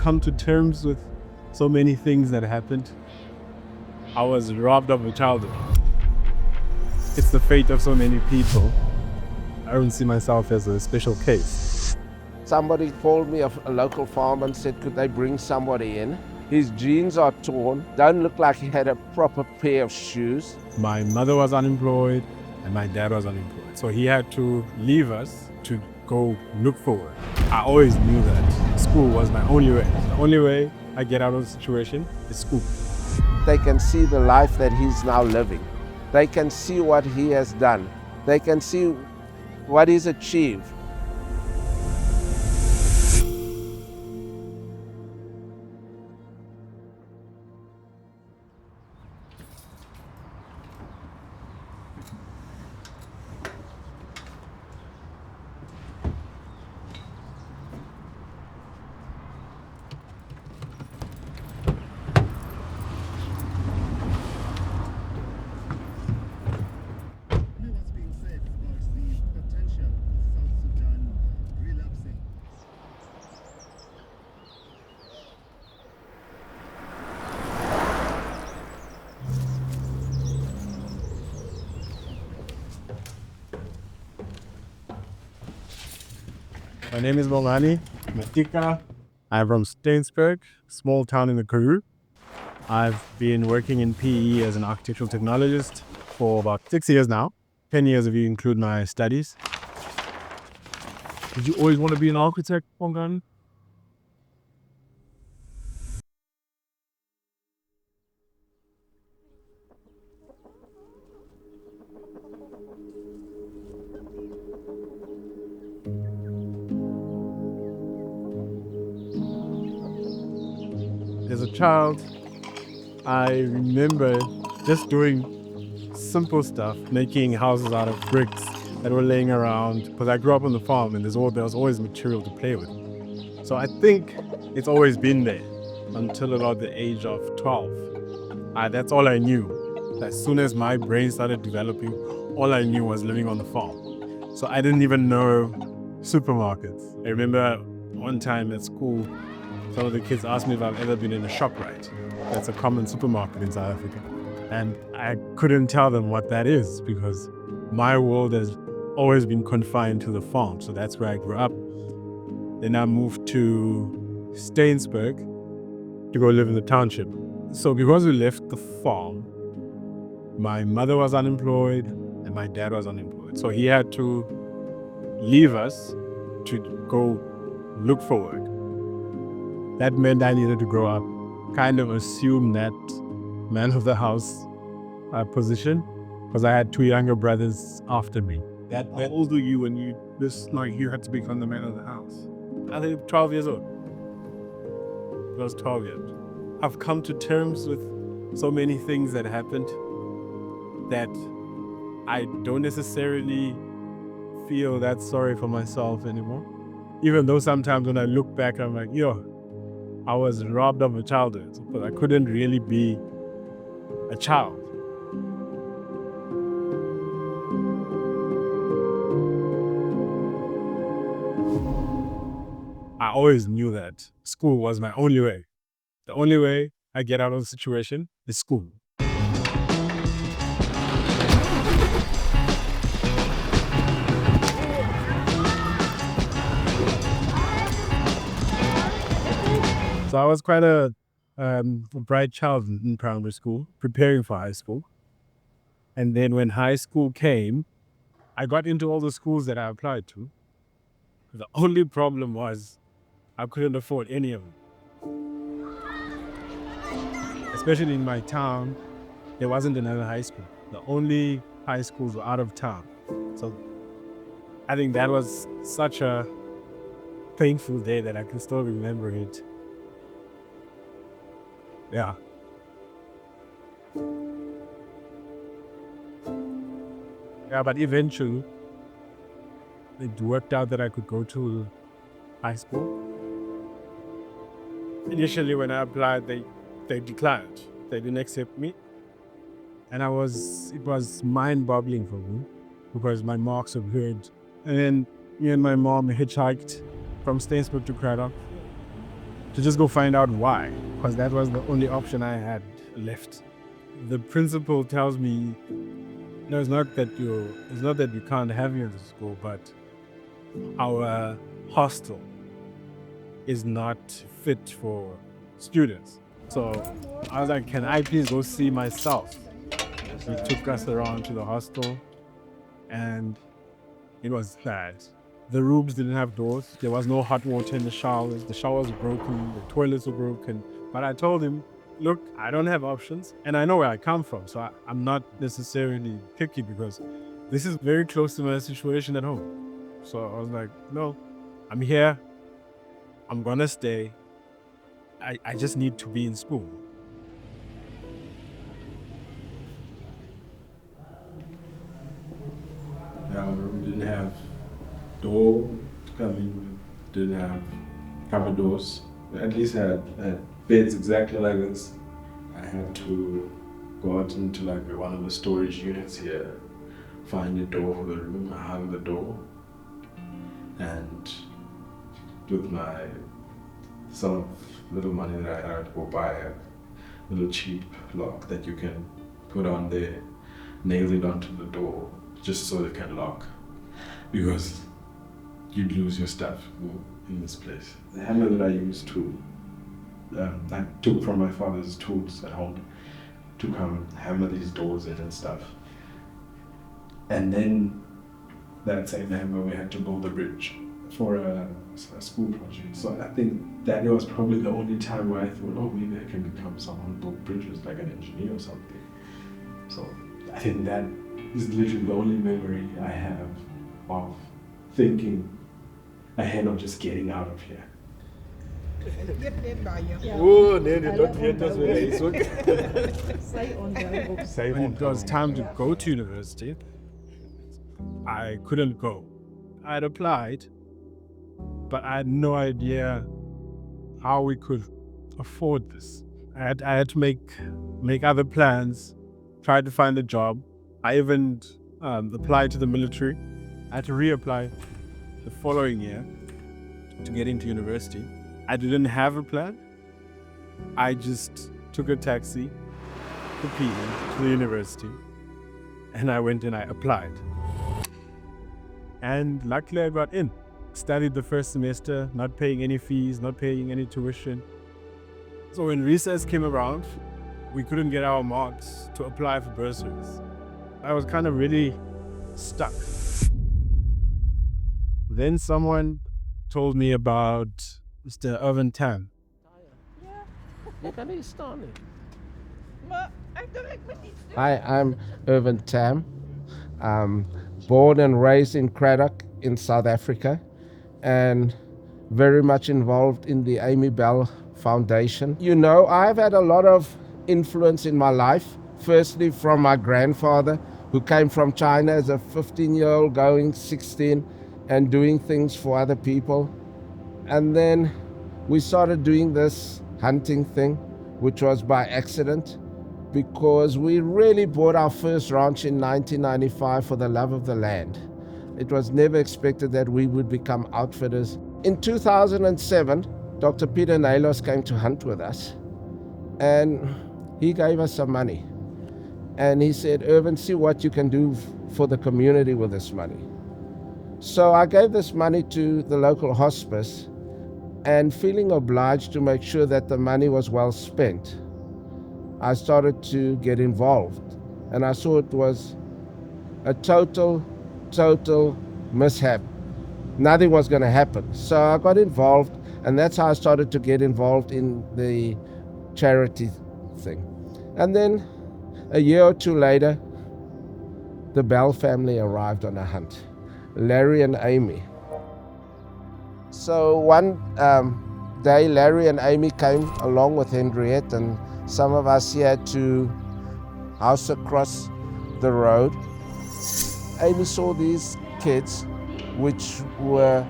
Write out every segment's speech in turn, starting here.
come to terms with so many things that happened. I was robbed of a childhood. It's the fate of so many people. I don't see myself as a special case. Somebody called me, a local farmer, and said, could they bring somebody in? His jeans are torn, don't look like he had a proper pair of shoes. My mother was unemployed and my dad was unemployed. So he had to leave us to go look for work. I always knew that school was my only way. The only way I get out of the situation is school. They can see the life that he's now living. They can see what he has done. They can see what he's achieved. What's being said about the potential of South Sudan relapsing? My name is Bongani Maticka. I'm from Stainsburg, small town in the Karoo. I've been working in PE as an architectural technologist for about 6 years now. 10 years if you include my studies. Did you always want to be an architect, Bongani? As a child, I remember just doing simple stuff, making houses out of bricks that were laying around, because I grew up on the farm and there was always material to play with. So I think it's always been there until about the age of 12. That's all I knew. As soon as my brain started developing, all I knew was living on the farm. So I didn't even know supermarkets. I remember one time at school, some of the kids asked me if I've ever been in a ShopRite. That's a common supermarket in South Africa. And I couldn't tell them what that is because my world has always been confined to the farm. So that's where I grew up. Then I moved to Stainsburg to go live in the township. So because we left the farm, my mother was unemployed and my dad was unemployed. So he had to leave us to go look for work. That meant I needed to grow up, kind of assume that man of the house position, because I had two younger brothers after me. How old were you when you had to become the man of the house? I think 12 years old. I was 12 years. I've come to terms with so many things that happened that I don't necessarily feel that sorry for myself anymore. Even though sometimes when I look back, I'm like, I was robbed of a childhood, but I couldn't really be a child. I always knew that school was my only way. The only way I get out of the situation is school. So I was quite a bright child in primary school, preparing for high school. And then when high school came, I got into all the schools that I applied to. The only problem was I couldn't afford any of them. Especially in my town, there wasn't another high school. The only high schools were out of town. So I think that was such a painful day that I can still remember it. Yeah. Yeah, but eventually, it worked out that I could go to high school. Initially, when I applied, they declined. They didn't accept me. And it was mind-boggling for me because my marks were good. And then me and my mom hitchhiked from Stainsburg to Craddock. to just go find out why, because that was the only option I had left. The principal tells me, no, it's not that you can't have me in the school, but our hostel is not fit for students. So I was like, can I please go see myself? He took us around to the hostel, and it was bad. The rooms didn't have doors. There was no hot water in the showers. The showers were broken. The toilets were broken. But I told him, look, I don't have options, and I know where I come from. So I'm not necessarily picky because this is very close to my situation at home. So I was like, no, I'm here. I'm going to stay. I just need to be in school. Our room didn't have door to come in, didn't have covered doors. We at least had beds exactly like this. I had to go out into like one of the storage units here, find a door for the room, I hung the door, and with my some little money that I had to go buy a little cheap lock that you can put on there, nail it onto the door just so it can lock, because you'd lose your stuff in this place. The hammer that I used I took from my father's tools at home to come hammer these doors in and stuff. And then that same hammer we had to build a bridge for a school project. So I think that was probably the only time where I thought, oh, maybe I can become someone who built bridges, like an engineer or something. So I think that is literally the only memory I have of thinking ahead of just getting out of here. Oh, nee, dat weet dat weer eens ook. When it was time to go to university, I couldn't go. I had applied, but I had no idea how we could afford this. I had to make other plans, try to find a job. I even applied to the military. I had to reapply the following year to get into university. I didn't have a plan. I just took a taxi to PE, to the university, and I went and I applied. And luckily I got in. Studied the first semester, not paying any fees, not paying any tuition. So when recess came around, we couldn't get our marks to apply for bursaries. I was kind of really stuck. Then someone told me about Mr. Irvin Tam. Hi, I'm Irvin Tam. Born and raised in Cradock in South Africa, and very much involved in the Amy Bell Foundation. You know, I've had a lot of influence in my life. Firstly, from my grandfather, who came from China as a 15-year-old, going 16 and doing things for other people. And then we started doing this hunting thing, which was by accident, because we really bought our first ranch in 1995 for the love of the land. It was never expected that we would become outfitters. In 2007, Dr. Peter Nalos came to hunt with us, and he gave us some money. And he said, Irvin, see what you can do for the community with this money. So I gave this money to the local hospice, and feeling obliged to make sure that the money was well spent, I started to get involved. And I saw it was a total mishap. Nothing was going to happen. So I got involved, and that's how I started to get involved in the charity thing. And then a year or two later, the Bell family arrived on a hunt, Larry and Amy. So one day, Larry and Amy came along with Henriette, and some of us here to house across the road. Amy saw these kids, which were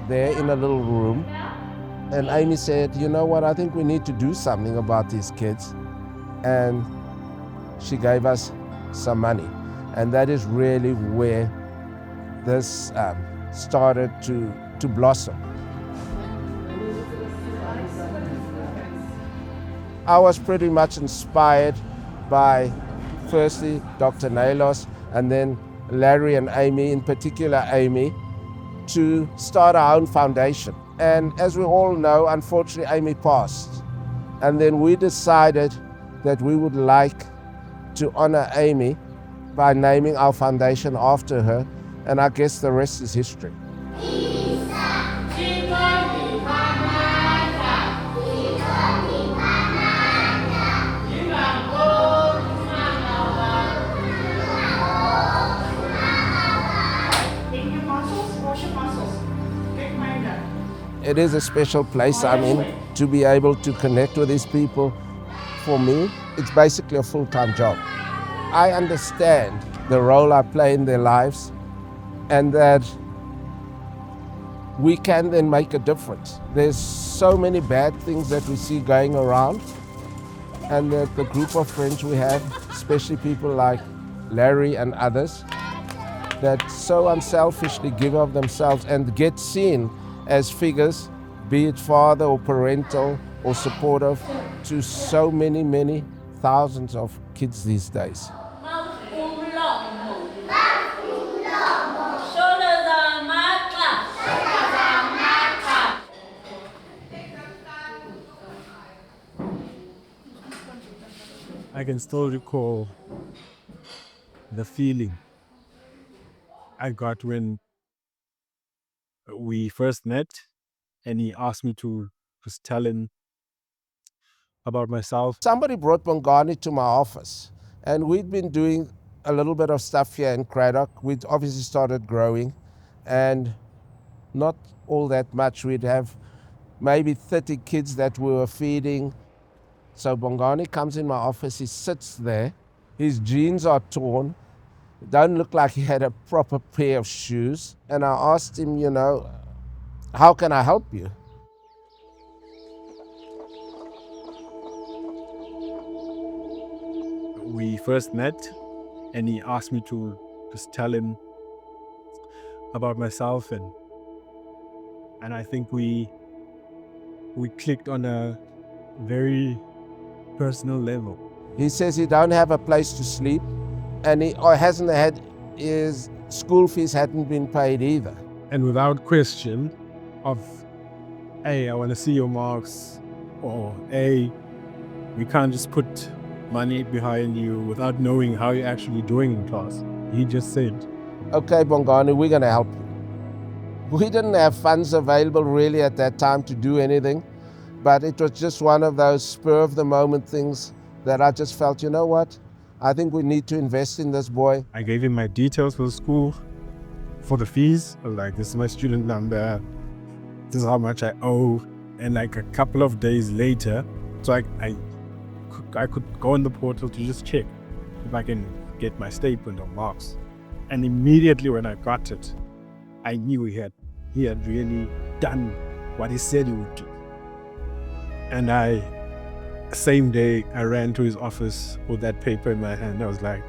there in a little room, and Amy said, you know what, I think we need to do something about these kids. And she gave us some money, and that is really where this started to blossom. I was pretty much inspired by, firstly, Dr. Nalos, and then Larry and Amy, in particular Amy, to start our own foundation. And as we all know, unfortunately, Amy passed. And then we decided that we would like to honor Amy by naming our foundation after her, and I guess the rest is history. It is a special place I'm in to be able to connect with these people. For me, it's basically a full-time job. I understand the role I play in their lives and that we can then make a difference. There's so many bad things that we see going around, and that the group of friends we have, especially people like Larry and others, that so unselfishly give of themselves and get seen as figures, be it father or parental or supportive, to so many, many thousands of kids these days. I can still recall the feeling I got when we first met and he asked me to just tell him about myself. Somebody brought Bongani to my office, and we'd been doing a little bit of stuff here in Cradock. We'd obviously started growing, and not all that much. We'd have maybe 30 kids that we were feeding. So Bongani comes in my office, he sits there, his jeans are torn, don't look like he had a proper pair of shoes. And I asked him, how can I help you? We first met and he asked me to just tell him about myself, and I think we clicked on a very personal level. He says he don't have a place to sleep, and he hasn't had, his school fees hadn't been paid either. And without question of, hey, I want to see your marks, or hey, we can't just put money behind you without knowing how you're actually doing in class. He just said, okay, Bongani, we're going to help you. We didn't have funds available really at that time to do anything, but it was just one of those spur of the moment things that I just felt, you know what? I think we need to invest in this boy. I gave him my details for the school, for the fees. I was like, this is my student number, this is how much I owe. And like a couple of days later, so I could go on the portal to just check if I can get my statement or marks. And immediately when I got it, I knew he had really done what he said he would do. And same day, I ran to his office with that paper in my hand. I was like,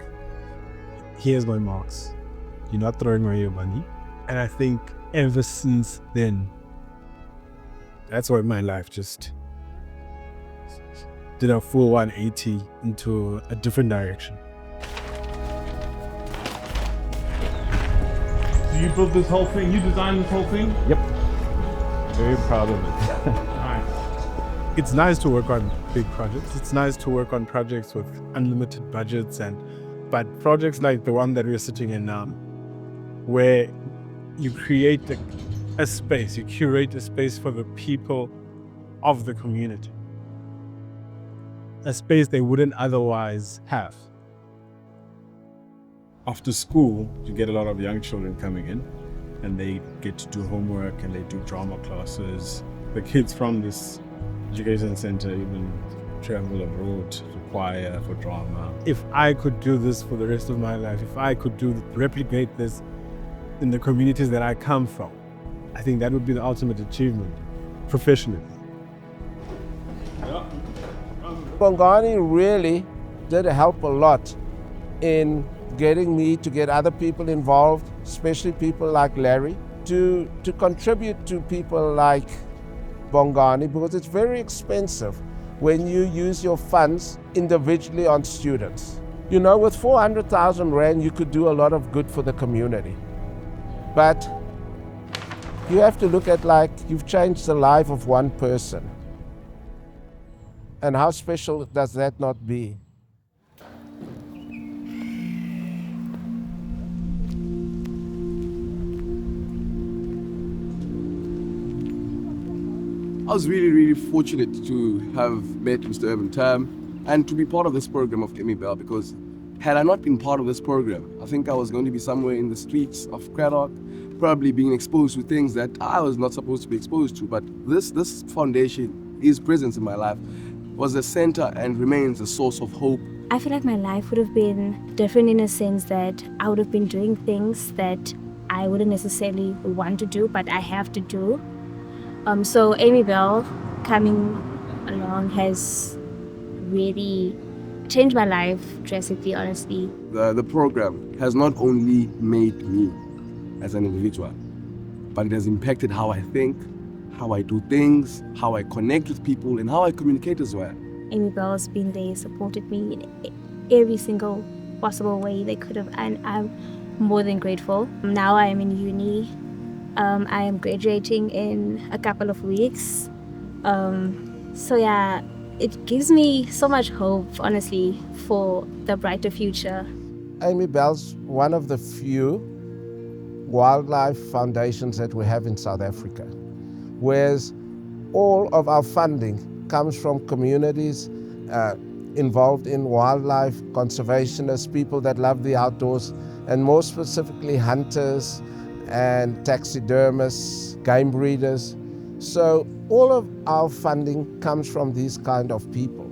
here's my marks. You're not throwing away your money. And I think ever since then, that's why my life just did a full 180 into a different direction. So you built this whole thing, you designed this whole thing? Yep. Very proud of it. Nice. It's nice to work on big projects. It's nice to work on projects with unlimited budgets, but projects like the one that we're sitting in now, where you create a space, you curate a space for the people of the community. A space they wouldn't otherwise have. After school, you get a lot of young children coming in and they get to do homework and they do drama classes. The kids from this education center even travel abroad for choir, for drama. If I could do this for the rest of my life, if I could replicate this in the communities that I come from, I think that would be the ultimate achievement professionally. Bongani really did help a lot in getting me to get other people involved, especially people like Larry, to contribute to people like Bongani, because it's very expensive when you use your funds individually on students. You know, with 400,000 Rand, you could do a lot of good for the community. But you have to look at, like, you've changed the life of one person. And how special does that not be? I was really fortunate to have met Mr. Irvin Tam and to be part of this program of Emmy Bell, because had I not been part of this program, I think I was going to be somewhere in the streets of Cradock, probably being exposed to things that I was not supposed to be exposed to. But this foundation, his presence in my life, was a center and remains a source of hope. I feel like my life would have been different in a sense that I would have been doing things that I wouldn't necessarily want to do, but I have to do. So Amy Bell coming along has really changed my life drastically, honestly. The program has not only made me as an individual, but it has impacted how I think, how I do things, how I connect with people, and how I communicate as well. Amy Bell has been there, supported me in every single possible way they could have, and I'm more than grateful. Now I am in uni. I am graduating in a couple of weeks. So yeah, it gives me so much hope, honestly, for the brighter future. Amy Bell's one of the few wildlife foundations that we have in South Africa, whereas all of our funding comes from communities involved in wildlife, conservationists, people that love the outdoors, and more specifically hunters and taxidermists, game breeders. So all of our funding comes from these kind of people.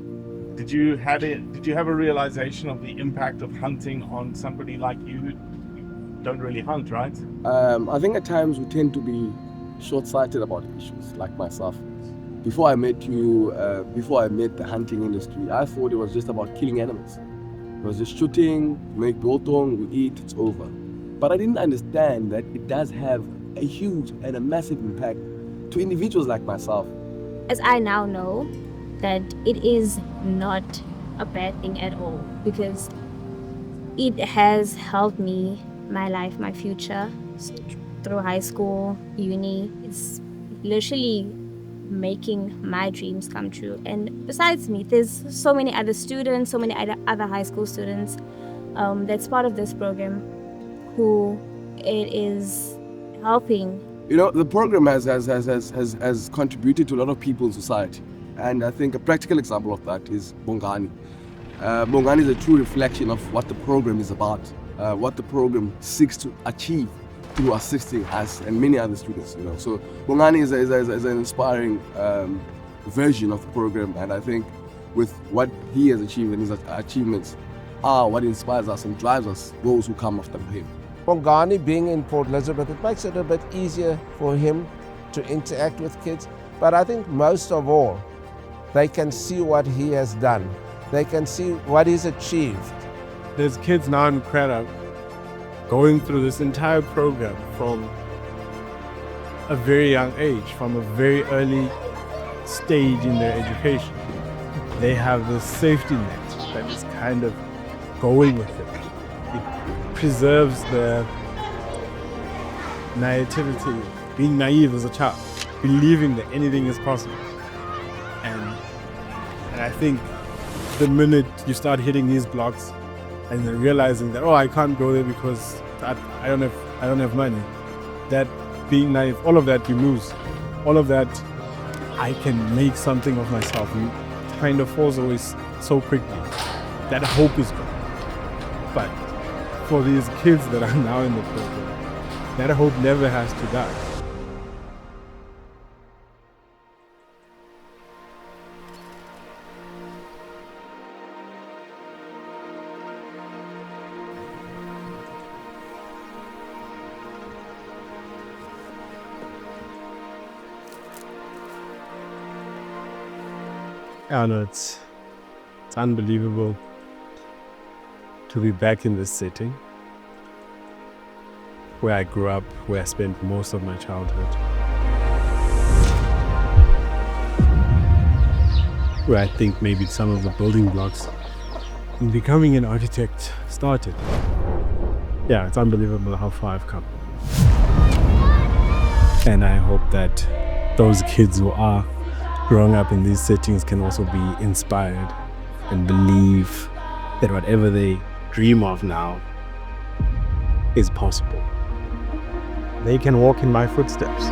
Did you have a realization of the impact of hunting on somebody like you who don't really hunt, right? I think at times we tend to be short-sighted about issues, like myself. Before I met you, before I met the hunting industry, I thought it was just about killing animals. It was just shooting, make biltong, we eat, it's over. But I didn't understand that it does have a huge and a massive impact to individuals like myself. As I now know that it is not a bad thing at all, because it has helped me, my life, my future, through high school, uni. It's literally making my dreams come true. And besides me, there's so many other students, so many other high school students that's part of this program who it is helping. You know, the program has contributed to a lot of people in society. And I think a practical example of that is Bongani. Bongani is a true reflection of what the program is about, what the program seeks to achieve through assisting us and many other students. You know, so Bongani is an inspiring version of the program, and I think with what he has achieved and his achievements are what inspires us and drives us, those who come after him. Bongani being in Port Elizabeth, it makes it a bit easier for him to interact with kids. But I think most of all, they can see what he has done. They can see what he's achieved. There's kids now in Cradock going through this entire program from a very young age, from a very early stage in their education. They have this safety net that is kind of going with it. It preserves the naivety, being naive as a child, believing that anything is possible. And I think the minute you start hitting these blocks and then realizing that, oh, I can't go there because I don't have money, that being naive, all of that you lose. All of that, I can make something of myself, kind of falls away so quickly. That hope is gone. But for these kids that are now in the program, that hope never has to die. Yeah, no, it's unbelievable to be back in this setting where I grew up, where I spent most of my childhood. where I think maybe some of the building blocks in becoming an architect started. Yeah, it's unbelievable how far I've come. And I hope that those kids who are growing up in these settings can also be inspired and believe that whatever they dream of now is possible. They can walk in my footsteps.